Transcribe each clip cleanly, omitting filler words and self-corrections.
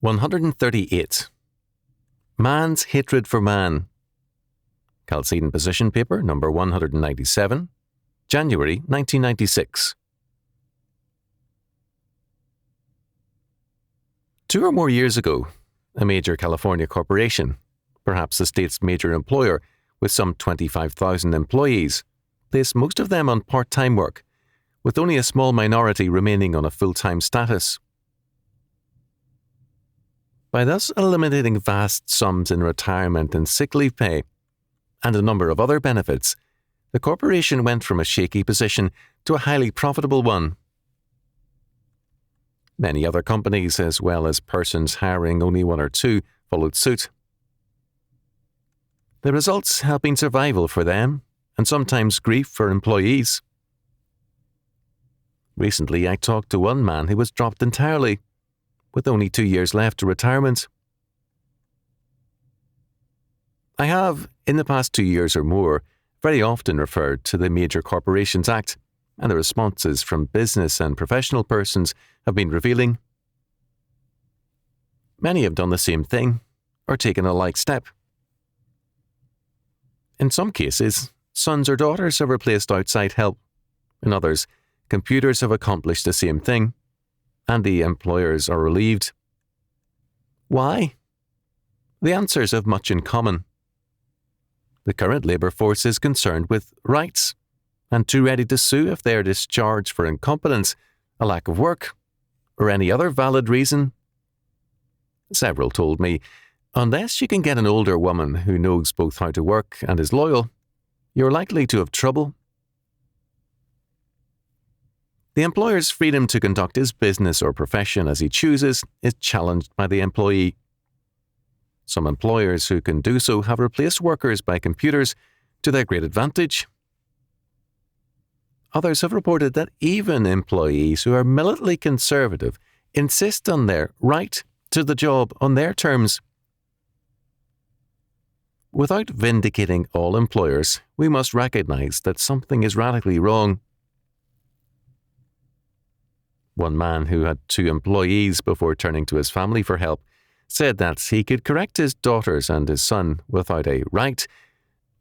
138. Man's Hatred for Man. Chalcedon Position Paper, number 197, January 1996. 2 or more years ago, a major California corporation, perhaps the state's major employer with some 25,000 employees, placed most of them on part-time work, with only a small minority remaining on a full-time status. By thus eliminating vast sums in retirement and sick leave pay, and a number of other benefits, the corporation went from a shaky position to a highly profitable one. Many other companies, as well as persons hiring only one or two, followed suit. The results have been survival for them, and sometimes grief for employees. Recently, I talked to one man who was dropped entirely, with only 2 years left to retirement. I have, in the past 2 years or more, very often referred to the Major Corporations Act, and the responses from business and professional persons have been revealing. Many have done the same thing, or taken a like step. In some cases, sons or daughters have replaced outside help. In others, computers have accomplished the same thing, and the employers are relieved. Why? The answers have much in common. The current labour force is concerned with rights, and too ready to sue if they are discharged for incompetence, a lack of work, or any other valid reason. Several told me, unless you can get an older woman who knows both how to work and is loyal, you're likely to have trouble. The employer's freedom to conduct his business or profession as he chooses is challenged by the employee. Some employers who can do so have replaced workers by computers to their great advantage. Others have reported that even employees who are militantly conservative insist on their right to the job on their terms. Without vindicating all employers, we must recognize that something is radically wrong. One man who had 2 employees before turning to his family for help said that he could correct his daughters and his son without a right,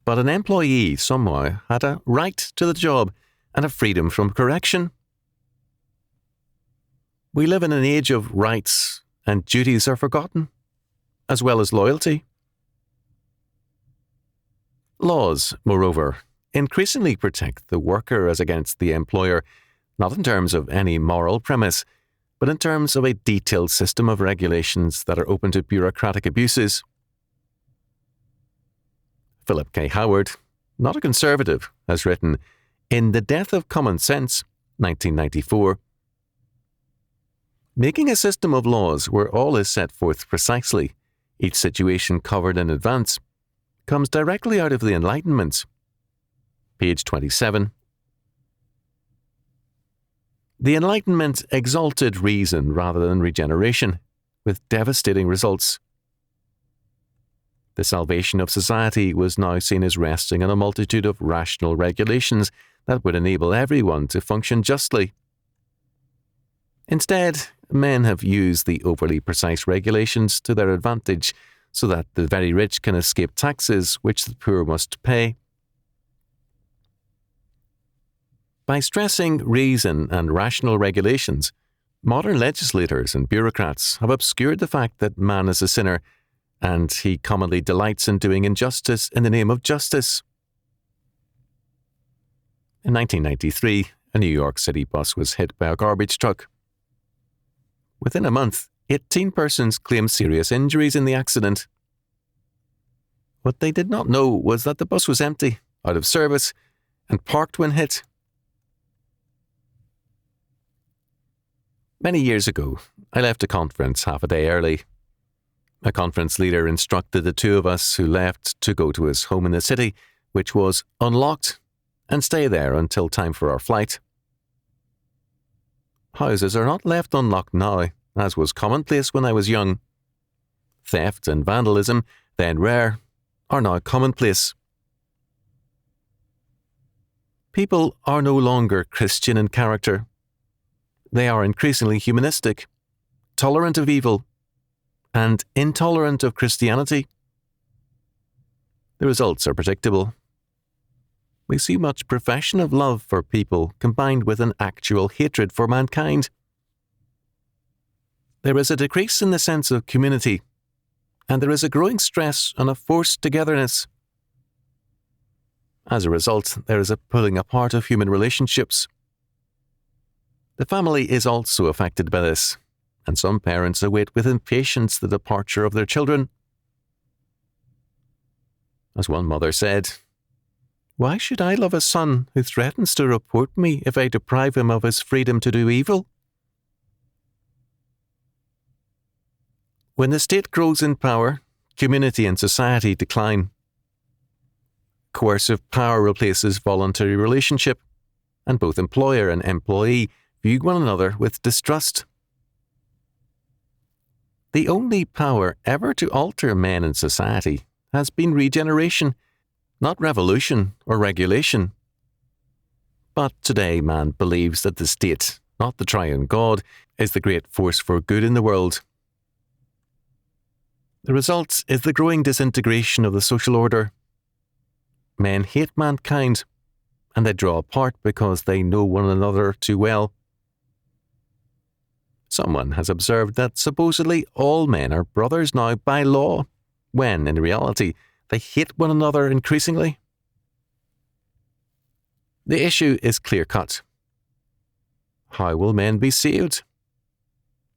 but an employee somehow had a right to the job and a freedom from correction. We live in an age of rights, and duties are forgotten, as well as loyalty. Laws, moreover, increasingly protect the worker as against the employer, not in terms of any moral premise, but in terms of a detailed system of regulations that are open to bureaucratic abuses. Philip K. Howard, not a conservative, has written, in The Death of Common Sense, 1994, making a system of laws where all is set forth precisely, each situation covered in advance, comes directly out of the Enlightenment. Page 27. The Enlightenment exalted reason rather than regeneration, with devastating results. The salvation of society was now seen as resting on a multitude of rational regulations that would enable everyone to function justly. Instead, men have used the overly precise regulations to their advantage so that the very rich can escape taxes which the poor must pay. By stressing reason and rational regulations, modern legislators and bureaucrats have obscured the fact that man is a sinner, and he commonly delights in doing injustice in the name of justice. In 1993, a New York City bus was hit by a garbage truck. Within a month, 18 persons claimed serious injuries in the accident. What they did not know was that the bus was empty, out of service, and parked when hit. Many years ago, I left a conference half a day early. A conference leader instructed the 2 of us who left to go to his home in the city, which was unlocked, and stay there until time for our flight. Houses are not left unlocked now, as was commonplace when I was young. Theft and vandalism, then rare, are now commonplace. People are no longer Christian in character. They are increasingly humanistic, tolerant of evil, and intolerant of Christianity? The results are predictable. We see much profession of love for people combined with an actual hatred for mankind. There is a decrease in the sense of community, and there is a growing stress on a forced togetherness. As a result, there is a pulling apart of human relationships. The family is also affected by this, and some parents await with impatience the departure of their children. As one mother said, "Why should I love a son who threatens to report me if I deprive him of his freedom to do evil?" When the state grows in power, community and society decline. Coercive power replaces voluntary relationship, and both employer and employee view one another with distrust. The only power ever to alter men in society has been regeneration, not revolution or regulation. But today man believes that the state, not the triune God, is the great force for good in the world. The result is the growing disintegration of the social order. Men hate mankind, and they draw apart because they know one another too well. Someone has observed that supposedly all men are brothers now by law, when in reality they hate one another increasingly. The issue is clear-cut. How will men be saved?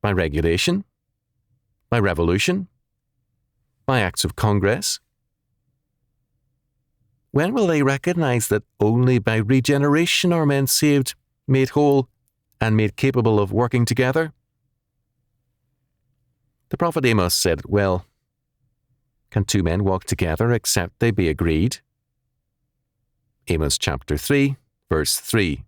By regulation? By revolution? By acts of Congress? When will they recognize that only by regeneration are men saved, made whole, and made capable of working together? The prophet Amos said it well. Can two men walk together except they be agreed? Amos chapter 3, verse 3.